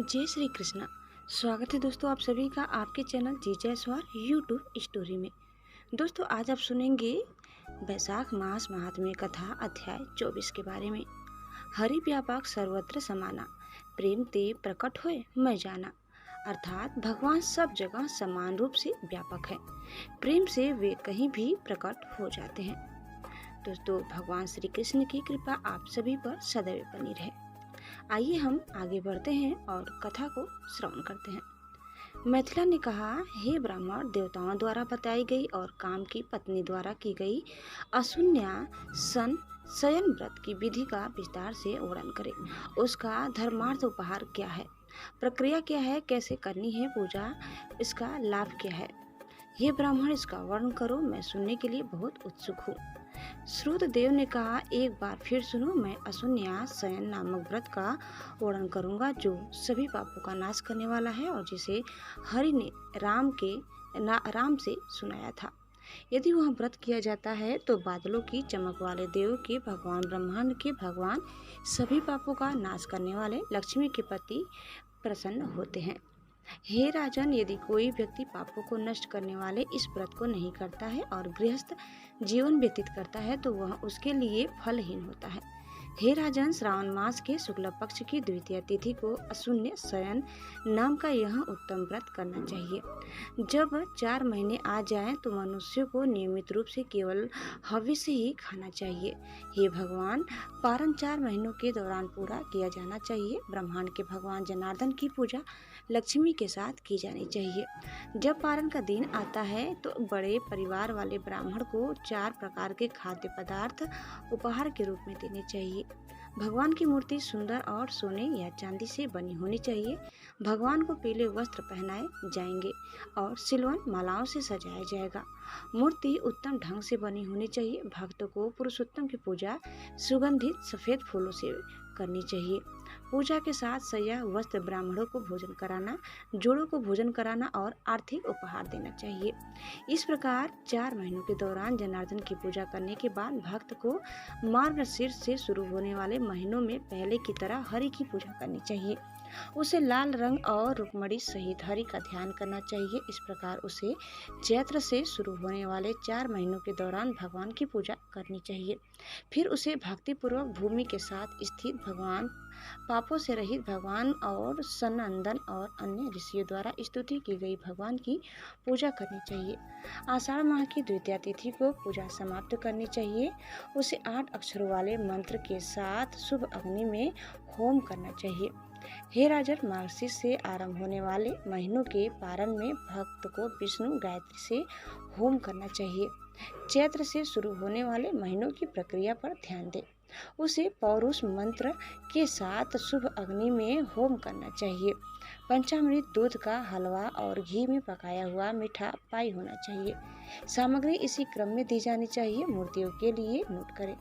जय श्री कृष्णा। स्वागत है दोस्तों आप सभी का आपके चैनल जी जयसवाल यूट्यूब स्टोरी में। दोस्तों आज आप सुनेंगे वैशाख मास महात्म्य कथा अध्याय 24 के बारे में। हरि व्यापक सर्वत्र समाना, प्रेम ते प्रकट होए मैं जाना। अर्थात भगवान सब जगह समान रूप से व्यापक है, प्रेम से वे कहीं भी प्रकट हो जाते हैं। दोस्तों भगवान श्री कृष्ण की कृपा आप सभी पर सदैव बनी रहे। आइए हम आगे बढ़ते हैं और कथा को श्रवण करते हैं। मैथिला ने कहा, हे ब्राह्मण, देवताओं द्वारा बताई गई और काम की पत्नी द्वारा की गई अशून्या सन शयन व्रत की विधि का विस्तार से वर्णन करें। उसका धर्मार्थ उपहार क्या है, प्रक्रिया क्या है, कैसे करनी है पूजा, इसका लाभ क्या है। हे ब्राह्मण, इसका वर्णन करो, मैं सुनने के लिए बहुत उत्सुक हूँ। श्रुत देव ने कहा, एक बार फिर सुनो, मैं अशून्या शयन नामक व्रत का वर्णन करूंगा जो सभी पापों का नाश करने वाला है और जिसे हरि ने राम से सुनाया था। यदि वह व्रत किया जाता है तो बादलों की चमक वाले देव के भगवान, ब्रह्मांड के भगवान, सभी पापों का नाश करने वाले लक्ष्मी के पति प्रसन्न होते हैं। हे राजन, यदि कोई व्यक्ति पापों को नष्ट करने वाले इस व्रत को नहीं करता है और गृहस्थ जीवन व्यतीत करता है तो वह उसके लिए फलहीन होता है। हे राजन, श्रावण मास के शुक्ल पक्ष की द्वितीय तिथि को अशून्य शयन नाम का यह उत्तम व्रत करना चाहिए। जब 4 महीने आ जाएं तो मनुष्य को नियमित रूप से केवल हव्य से ही खाना चाहिए। हे भगवान, पारण 4 महीनों के दौरान पूरा किया जाना चाहिए। ब्रह्मांड के भगवान जनार्दन की पूजा लक्ष्मी के साथ की जानी चाहिए। जब पारण का दिन आता है तो बड़े परिवार वाले ब्राह्मण को 4 प्रकार के खाद्य पदार्थ उपहार के रूप में देने चाहिए। भगवान की मूर्ति सुंदर और सोने या चांदी से बनी होनी चाहिए। भगवान को पीले वस्त्र पहनाए जाएंगे और सिल्वन मालाओं से सजाया जाएगा। मूर्ति उत्तम ढंग से बनी होनी चाहिए। भक्त को पुरुषोत्तम की पूजा सुगंधित सफेद फूलों से करनी चाहिए। पूजा के साथ सैया, वस्त्र, ब्राह्मणों को भोजन कराना, जोड़ों को भोजन कराना और आर्थिक उपहार देना चाहिए। इस प्रकार 4 महीनों के दौरान जनार्दन की पूजा करने के बाद भक्त को मार्गशीर्ष से शुरू होने वाले महीनों में पहले की तरह हरि की पूजा करनी चाहिए। उसे लाल रंग और रुक्मणी सहित हरि का ध्यान करना चाहिए। इस प्रकार उसे चैत्र से शुरू होने वाले 4 महीनों के दौरान भगवान की पूजा करनी चाहिए। फिर उसे भक्तिपूर्वक भूमि के साथ स्थित भगवान, पापों से रहित भगवान और सनंदन और अन्य ऋषियों द्वारा स्तुति की गई भगवान की पूजा करनी चाहिए। आषाढ़ माह की द्वितीय तिथि को पूजा समाप्त करनी चाहिए। उसे 8 अक्षरों वाले मंत्र के साथ शुभ अग्नि में होम करना चाहिए। हे राजन, मार्गशीर्ष से आरंभ होने वाले महीनों के पारण में भक्त को विष्णु गायत्री से होम करना चाहिए। चैत्र से शुरू होने वाले महीनों की प्रक्रिया पर ध्यान दें। उसे पौरुष मंत्र के साथ शुभ अग्नि में होम करना चाहिए। पंचामृत, दूध का हलवा और घी में पकाया हुआ मीठा पाई होना चाहिए। सामग्री इसी क्रम में दी जानी चाहिए। मूर्तियों के लिए नोट करें।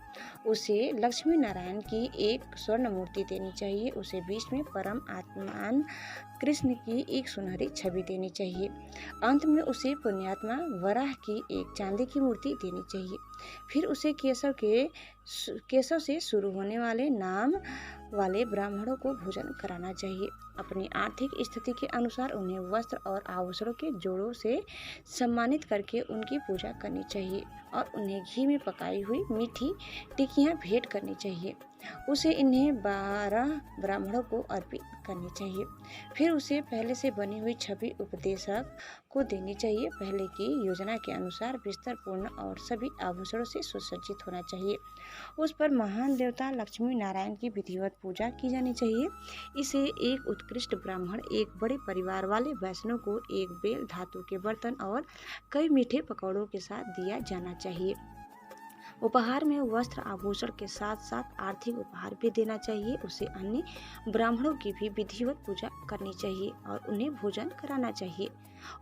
उसे लक्ष्मी नारायण की एक स्वर्ण मूर्ति देनी चाहिए। उसे बीच में परम आत्मान कृष्ण की एक सुनहरी छवि देनी चाहिए। अंत में उसे पुण्यात्मा वराह की एक चांदी की मूर्ति देनी चाहिए। फिर उसे केशव से शुरू होने वाले नाम वाले ब्राह्मणों को भोजन कराना चाहिए। अपनी आर्थिक स्थिति के अनुसार उन्हें वस्त्र और आभूषणों के जोड़ों से सम्मानित करके उनकी पूजा करनी चाहिए और उन्हें घी में पकाई हुई मीठी टिक्कियाँ भेंट करनी चाहिए। उसे इन्हें 12 ब्राह्मणों को अर्पित करनी चाहिए। फिर उसे पहले से बनी हुई छवि उपदेशक को देनी चाहिए। पहले की योजना के अनुसार बिस्तर पूर्ण और सभी आभूषणों से सुसज्जित होना चाहिए। उस पर महान देवता लक्ष्मी नारायण की विधिवत पूजा की जानी चाहिए। इसे एक उत्कृष्ट ब्राह्मण, एक बड़े परिवार वाले वैष्णव को एक बेल, धातु के बर्तन और कई मीठे पकौड़ों के साथ दिया जाना चाहिए। उपहार में वस्त्र, आभूषण के साथ साथ आर्थिक उपहार भी देना चाहिए। उसे अन्य ब्राह्मणों की भी विधिवत पूजा करनी चाहिए और उन्हें भोजन कराना चाहिए।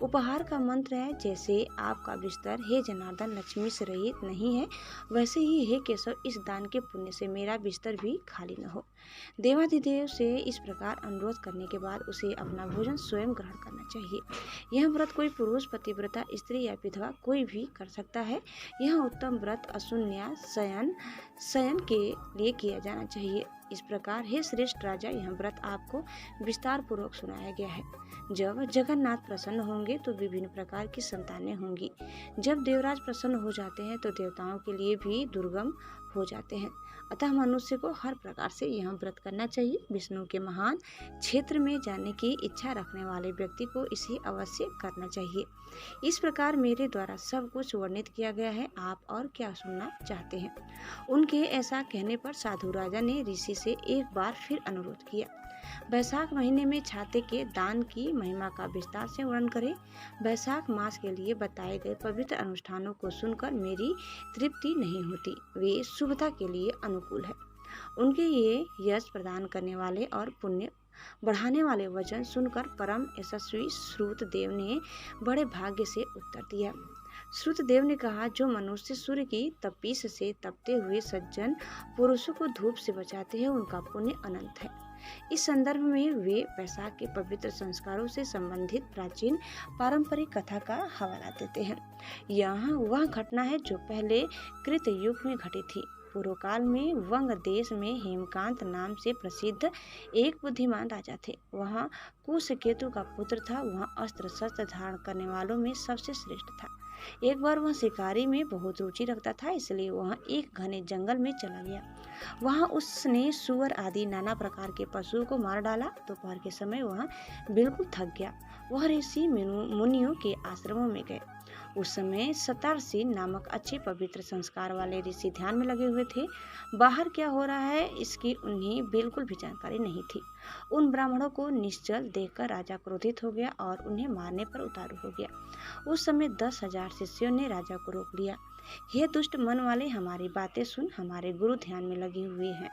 उपहार का मंत्र है, जैसे आपका बिस्तर हे जनार्दन लक्ष्मी से रहित नहीं है, वैसे ही हे केशव, इस दान के पुण्य से मेरा बिस्तर भी खाली न हो। देवाधिदेव से इस प्रकार अनुरोध करने के बाद उसे अपना भोजन स्वयं ग्रहण करना चाहिए। यह व्रत कोई पुरुष, पतिव्रता स्त्री या विधवा कोई भी कर सकता है। यह उत्तम व्रत अशून्या शयन के लिए किया जाना चाहिए। इस प्रकार हे श्रेष्ठ राजा, यह व्रत आपको विस्तार पूर्वक सुनाया गया है। जब जगन्नाथ प्रसन्न होंगे तो विभिन्न प्रकार की संतानें होंगी। जब देवराज प्रसन्न हो जाते हैं तो देवताओं के लिए भी दुर्गम हो जाते हैं। अतः मनुष्य को हर प्रकार से यह व्रत करना चाहिए। विष्णु के महान क्षेत्र में जाने की इच्छा रखने वाले व्यक्ति को इसे अवश्य करना चाहिए। इस प्रकार मेरे द्वारा सब कुछ वर्णित किया गया है। आप और क्या सुनना चाहते हैं? उनके ऐसा कहने पर साधु राजा ने ऋषि से एक बार फिर अनुरोध किया। बैसाख महीने में छाते के दान की महिमा का विस्तार से वर्णन करें। बैसाख मास के लिए बताए गए पवित्र अनुष्ठानों को सुनकर मेरी तृप्ति नहीं होती। वे शुभता के लिए अनुकूल है। उनके ये यश प्रदान करने वाले और पुण्य बढ़ाने वाले वचन सुनकर परम यशस्वी श्रुतदेव ने बड़े भाग्य से उत्तर दिया। श्रुतदेव ने कहा, जो मनुष्य सूर्य की तपिश से तपते हुए सज्जन पुरुषों को धूप से बचाते हैं, उनका पुण्य अनंत है। इस संदर्भ में वे बैसाख के पवित्र संस्कारों से संबंधित प्राचीन पारंपरिक कथा का हवाला देते हैं। यहाँ वह घटना है जो पहले कृत युग में घटी थी। पूर्व काल में वंग देश में हेमकांत नाम से प्रसिद्ध एक बुद्धिमान राजा थे। वह कुशकेतु का पुत्र था। वह अस्त्र शस्त्र धारण करने वालों में सबसे श्रेष्ठ था। एक बार वह शिकारी में बहुत रुचि रखता था, इसलिए वह एक घने जंगल में चला गया। वहां उसने सुअर आदि नाना प्रकार के पशुओं को मार डाला। दोपहर के समय वह बिल्कुल थक गया। वह ऋषि मुनियों के आश्रमों में गए। उस समय सतारसी नामक अच्छे पवित्र संस्कार वाले ऋषि ध्यान में लगे हुए थे। बाहर क्या हो रहा है इसकी उन्हें बिल्कुल भी जानकारी नहीं थी। उन ब्राह्मणों को निश्चल देखकर राजा क्रोधित हो गया और उन्हें मारने पर उतारू हो गया। उस समय 10,000 शिष्यों ने राजा को रोक लिया। हे दुष्ट मन वाले, हमारी बातें सुन। हमारे गुरु ध्यान में लगे हुए हैं।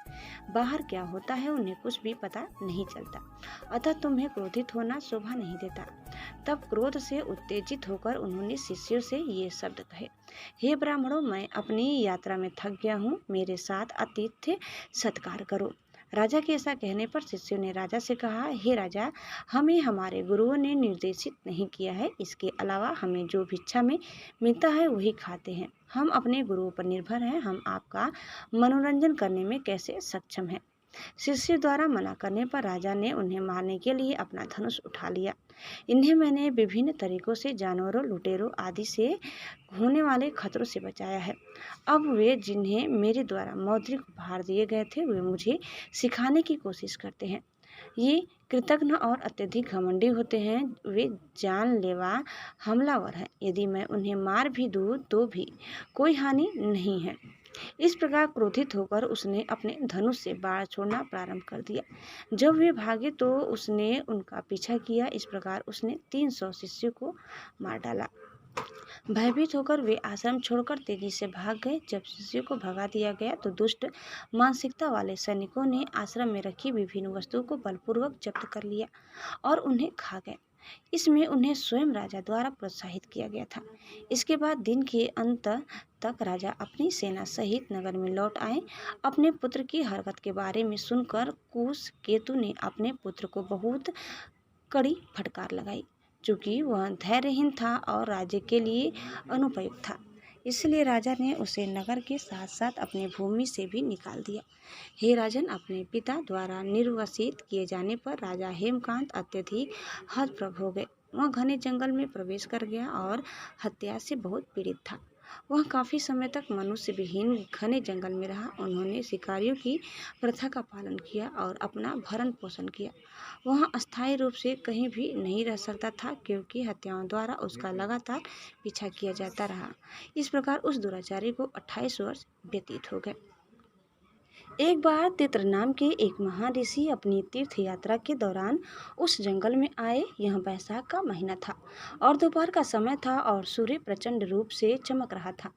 बाहर क्या होता है उन्हें कुछ भी पता नहीं चलता, अतः तुम्हें क्रोधित होना शोभा नहीं देता। तब क्रोध से उत्तेजित होकर उन्होंने शिष्यों से ये शब्द कहे, हे ब्राह्मणों, मैं अपनी यात्रा में थक गया हूँ। मेरे साथ आतिथ्य सत्कार करो। राजा के ऐसा कहने पर शिष्यों ने राजा से कहा, हे राजा, हमें हमारे गुरुओं ने निर्देशित नहीं किया है। इसके अलावा हमें जो भिक्षा में मिलता है वही खाते हैं। हम अपने गुरुओं पर निर्भर हैं। हम आपका मनोरंजन करने में कैसे सक्षम हैं? शिष्य द्वारा मना करने पर राजा ने उन्हें मारने के लिए अपना धनुष उठा लिया। इन्हें मैंने विभिन्न तरीकों से जानवरों, लुटेरों आदि से होने वाले खतरों से बचाया है। अब वे जिन्हें मेरे द्वारा मौद्रिक उपहार दिए गए थे, वे मुझे सिखाने की कोशिश करते हैं। ये कृतघ्न और अत्यधिक घमंडी होते हैं। वे जानलेवा हमलावर हैं। यदि मैं उन्हें मार भी दूं तो भी कोई हानि नहीं है। इस प्रकार क्रोधित होकर उसने अपने धनुष से बाण छोड़ना प्रारंभ कर दिया। जब वे भागे तो उसने उनका पीछा किया। इस प्रकार उसने 300 शिष्यों को मार डाला। भयभीत होकर वे आश्रम छोड़कर तेजी से भाग गए। जब शिष्यों को भगा दिया गया तो दुष्ट मानसिकता वाले सैनिकों ने आश्रम में रखी विभिन्न वस्तुओं को बलपूर्वक जब्त कर लिया और उन्हें खा गए। इसमें उन्हें स्वयं राजा द्वारा प्रोत्साहित किया गया था। इसके बाद दिन के अंत तक राजा अपनी सेना सहित नगर में लौट आए। अपने पुत्र की हरकत के बारे में सुनकर कुशकेतु ने अपने पुत्र को बहुत कड़ी फटकार लगाई। चूंकि वह धैर्यहीन था और राज्य के लिए अनुपयुक्त था, इसलिए राजा ने उसे नगर के साथ साथ अपनी भूमि से भी निकाल दिया। हे राजन, अपने पिता द्वारा निर्वसित किए जाने पर राजा हेमकांत अत्यधिक हतप्रभ हो गए। वह घने जंगल में प्रवेश कर गया और हत्या से बहुत पीड़ित था। वह काफ़ी समय तक मनुष्य विहीन घने जंगल में रहा। उन्होंने शिकारियों की प्रथा का पालन किया और अपना भरण पोषण किया। वह अस्थायी रूप से कहीं भी नहीं रह सकता था, क्योंकि हत्याओं द्वारा उसका लगातार पीछा किया जाता रहा। इस प्रकार उस दुराचारी को 28 वर्ष व्यतीत हो गए। एक बार तित्र नाम के एक महर्षि अपनी तीर्थ यात्रा के दौरान उस जंगल में आए। यह बैसाख का महीना था और दोपहर का समय था और सूर्य प्रचंड रूप से चमक रहा था।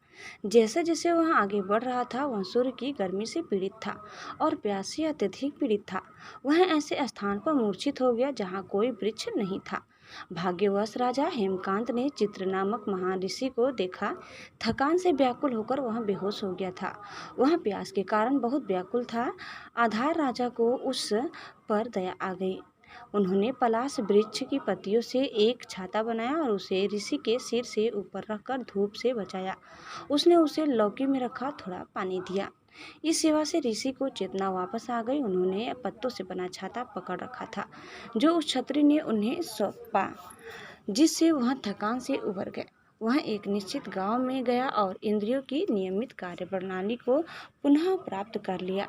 जैसे जैसे वह आगे बढ़ रहा था, वह सूर्य की गर्मी से पीड़ित था और प्यास से अत्यधिक पीड़ित था। वह ऐसे स्थान पर मूर्छित हो गया जहाँ कोई वृक्ष नहीं था। भाग्यवश राजा हेमकांत ने चित्र नामक महान ऋषि को देखा। थकान से व्याकुल होकर वह बेहोश हो गया था। वह प्यास के कारण बहुत व्याकुल था। आधार राजा को उस पर दया आ गई। उन्होंने पलाश वृक्ष की पत्तियों से एक छाता बनाया और उसे ऋषि के सिर से ऊपर रखकर धूप से बचाया। उसने उसे लौकी में रखा, थोड़ा पानी दिया। इस सेवा से ऋषि को चेतना वापस आ गई। उन्होंने पत्तों से बना छाता पकड़ रखा था जो उस छतरी ने उन्हें सौंपा, जिससे वह थकान से उबर गए। वह एक निश्चित गांव में गया और इंद्रियों की नियमित कार्यप्रणाली को पुनः प्राप्त कर लिया।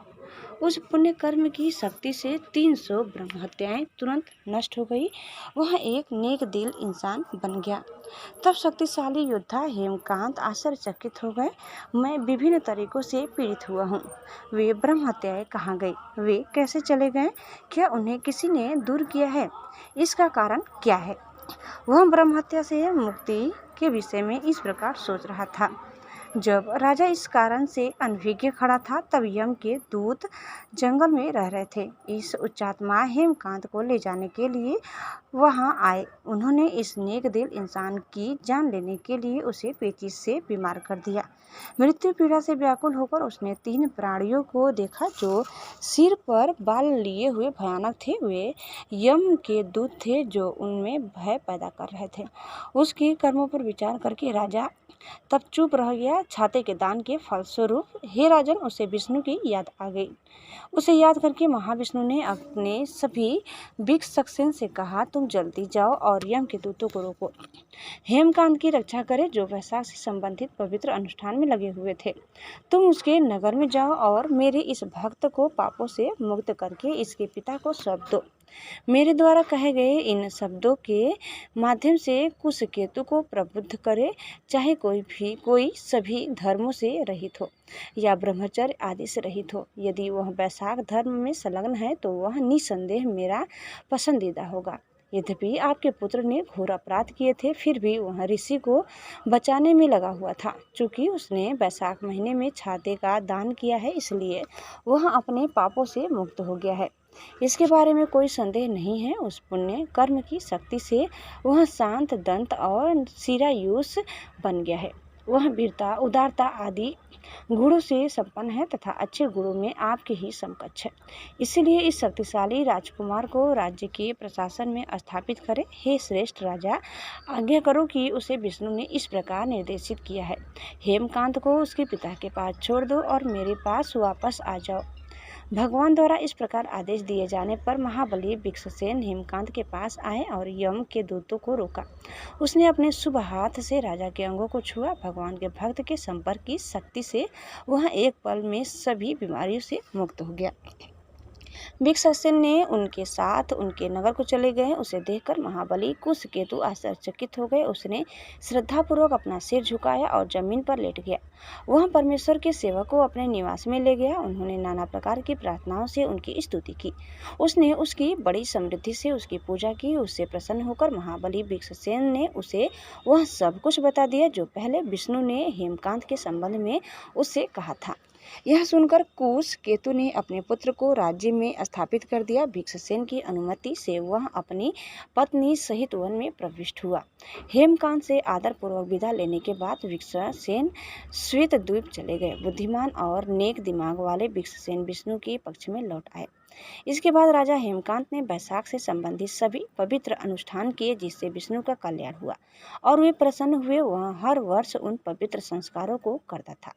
उस पुण्य कर्म की शक्ति से 300 ब्रह्म हत्याएं तुरंत नष्ट हो गई। वह एक नेक दिल इंसान बन गया। तब शक्तिशाली योद्धा हेमकांत आश्चर्यचकित हो गए। मैं विभिन्न तरीकों से पीड़ित हुआ हूँ। वे ब्रह्म हत्याएं कहाँ गई? वे कैसे चले गए? क्या उन्हें किसी ने दूर किया है? इसका कारण क्या है? वह ब्रह्म हत्या से मुक्ति के विषय में इस प्रकार सोच रहा था। जब राजा इस कारण से अनभिज्ञ खड़ा था, तब यम के दूत जंगल में रह रहे थे। इस उच्चात्मा हेमकांत को ले जाने के लिए वहां आए। उन्होंने इस नेक दिल इंसान की जान लेने के लिए उसे पेचिश से बीमार कर दिया। मृत्यु पीड़ा से व्याकुल होकर उसने 3 प्राणियों को देखा जो सिर पर बाल लिए हुए भयानक थे। वे यम के दूत थे जो उनमें भय पैदा कर रहे थे। उसके कर्मों पर विचार करके राजा तब चुप रह गया। छाते के दान के फलस्वरूप हे राजन, उसे विष्णु की याद आ गई। उसे याद करके महाविष्णु ने अपने सभी भिक्षसेन से कहा, तुम जल्दी जाओ और यम के दूतों को रोको। हेमकांत की रक्षा करें जो वैशाख से संबंधित पवित्र अनुष्ठान में लगे हुए थे। तुम उसके नगर में जाओ और मेरे इस भक्त को पापों से मुक्त करके इसके पिता को सौंप दो। मेरे द्वारा कहे गए इन शब्दों के माध्यम से कुशकेतु को प्रबुद्ध करे। चाहे कोई सभी धर्मों से रहित हो या ब्रह्मचर्य आदि से रहित हो, यदि वह वैशाख धर्म में संलग्न है तो वह निसंदेह मेरा पसंदीदा होगा। यद्यपि आपके पुत्र ने घोर अपराध किए थे, फिर भी वह ऋषि को बचाने में लगा हुआ था। चूंकि उसने वैशाख महीने में छाते का दान किया है, इसलिए वह अपने पापों से मुक्त हो गया है। इसके बारे में कोई संदेह नहीं है। उस पुण्य कर्म की शक्ति से वह शांत, दंत और शिरायुष बन गया है। वह वीरता, उदारता आदि गुणों से संपन्न है तथा अच्छे गुणों में आपके ही समकक्ष है। इसीलिए इस शक्तिशाली राजकुमार को राज्य के प्रशासन में स्थापित करें। हे श्रेष्ठ राजा, आज्ञा करो कि उसे विष्णु ने इस प्रकार निर्देशित किया है। हेमकांत को उसके पिता के पास छोड़ दो और मेरे पास वापस आ जाओ। भगवान द्वारा इस प्रकार आदेश दिए जाने पर महाबली भिक्षसेन हेमकांत के पास आए और यम के दूतों को रोका। उसने अपने शुभ हाथ से राजा के अंगों को छुआ। भगवान के भक्त के संपर्क की शक्ति से वह एक पल में सभी बीमारियों से मुक्त हो गया। भिक्षसेन ने उनके साथ उनके नगर को चले गए। उसे देखकर महाबली कुशकेतु आश्चर्यचकित हो गए। उसने श्रद्धापूर्वक अपना सिर झुकाया और जमीन पर लेट गया। वह परमेश्वर के सेवक को अपने निवास में ले गया। उन्होंने नाना प्रकार की प्रार्थनाओं से उनकी स्तुति की। उसने उसकी बड़ी समृद्धि से उसकी पूजा की। उससे प्रसन्न होकर महाबली भिक्षसेन ने उसे वह सब कुछ बता दिया जो पहले विष्णु ने हेमकांत के संबंध में उससे कहा था। यह सुनकर कुशकेतु ने अपने पुत्र को राज्य में स्थापित कर दिया। भिक्षसेन की अनुमति से वह अपनी पत्नी सहित वन में प्रविष्ट हुआ। हेमकांत से आदरपूर्वक विदा लेने के बाद भिक्षसेन श्वेतद्वीप चले गए। बुद्धिमान और नेक दिमाग वाले भिक्षसेन विष्णु के पक्ष में लौट आए। इसके बाद राजा हेमकांत ने वैशाख से संबंधित सभी पवित्र अनुष्ठान किए जिससे विष्णु का कल्याण हुआ और वे प्रसन्न हुए। वह हर वर्ष उन पवित्र संस्कारों को करता था।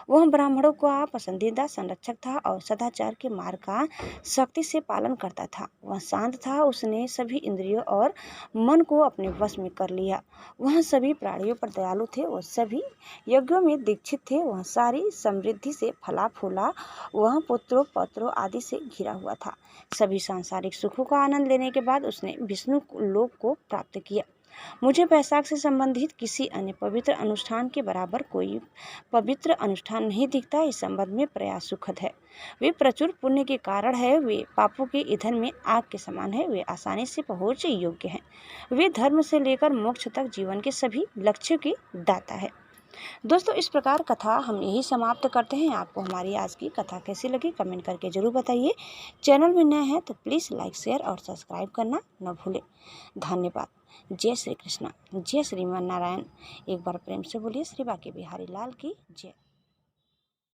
वह ब्राह्मणों का पसंदीदा संरक्षक था और सदाचार के मार्ग का सख्ती से पालन करता था। वह शांत था। उसने सभी इंद्रियों और मन को अपने वश में कर लिया। वह सभी प्राणियों पर दयालु थे। वह सभी यज्ञों में दीक्षित थे। वह सारी समृद्धि से फला फूला। वह पुत्रों पौत्रों आदि से घिरा हुआ था। सभी सांसारिक सुखों का आनंद लेने के बाद उसने विष्णु लोक को प्राप्त किया। मुझे वैशाख से संबंधित किसी अन्य पवित्र अनुष्ठान के बराबर कोई पवित्र अनुष्ठान नहीं दिखता। इस संबंध में प्रयास सुखद है। वे प्रचुर पुण्य के कारण है। वे पापों के ईंधन में आग के समान है। वे आसानी से पहुँच योग्य हैं। वे धर्म से लेकर मोक्ष तक जीवन के सभी लक्ष्यों के दाता है। दोस्तों इस प्रकार कथा हम यही समाप्त करते हैं। आपको हमारी आज की कथा कैसी लगी कमेंट करके ज़रूर बताइए। चैनल में नए हैं तो प्लीज़ लाइक शेयर और सब्सक्राइब करना न भूलें। धन्यवाद। जय श्री कृष्णा, जय श्रीमान नारायण। एक बार प्रेम से बोलिए श्री बांके बिहारी लाल की जय।